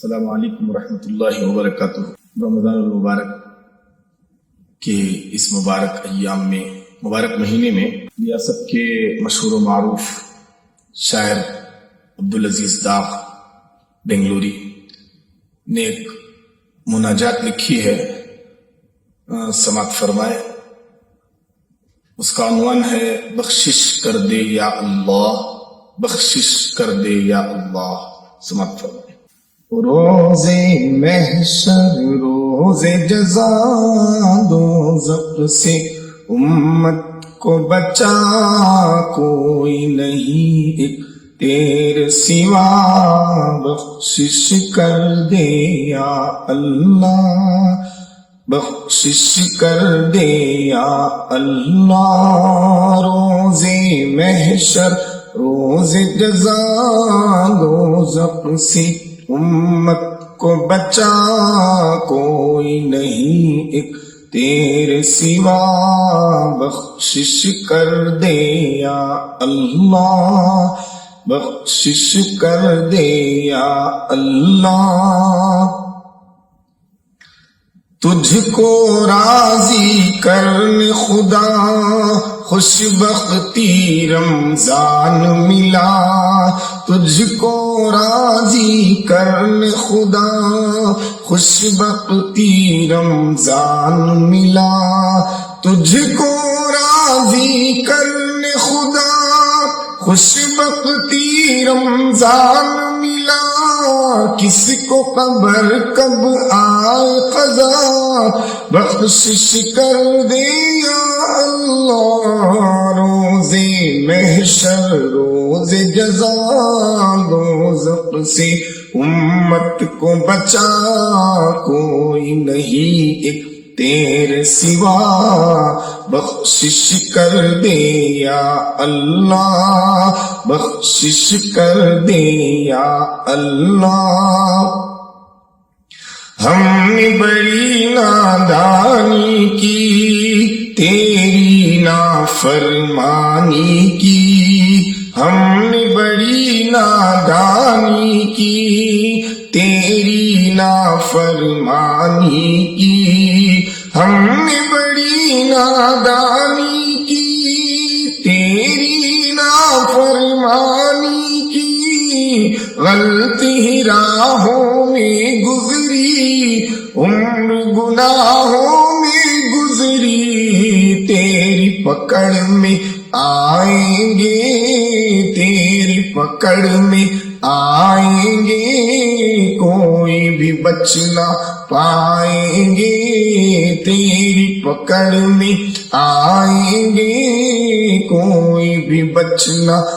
السلام علیکم ورحمۃ اللہ وبرکاتہ۔ رمضان المبارک کے اس مبارک ایام میں، مبارک مہینے میں، ریاست کے مشہور و معروف شاعر عبدالعزیز داغ بنگلوری نے ایک مناجات لکھی ہے، سماعت فرمائے۔ اس کا عنوان ہے بخشش کر دے یا اللہ، بخشش کر دے یا اللہ۔ سماعت فرمائے۔ روز محشر روز جزا دوزخ سے امت کو بچا کوئی نہیں ایک تیرے سوا، بخشش کر دے یا اللہ، بخشش کر دے یا اللہ۔ روز محشر روز جزا دوزخ سے امت کو بچا کوئی نہیں ایک تیرے سوا، بخشش کر دے یا اللہ، بخشش کر دے یا اللہ۔ تجھ کو راضی کرنے خدا خوش بختی رمضان ملا، تجھ کو راضی کرنے خدا خوش بختی رمضان ملا، تجھ کو راضی کرنے خدا خوش بختی رمضان ملا۔ کس کو خبر کب آئے قضا، بخشش کر دے یا اللہ۔ روز محشر روز جزا دوزخ سے امت کو بچا کوئی نہیں ایک تیرے سوا، بخشش کر دے یا اللہ، بخشش کر دے یا اللہ۔ ہم نے بڑی نادانی کی تیری نافرمانی کی، ہم نے بڑی نادانی کی تیری نافرمانی کی، ہم نے بڑی نادانی کی تیری نافرمانی کی، غلطی راہوں میں گزری عمر گناہوں میں گزری، تیری پکڑ میں آئیں گے، تیری پکڑ میں آئیں گے، کوئی بھی بچ نہ پائیں گے، تیری پکڑ میں آئیں گے، کوئی بھی بچ نہ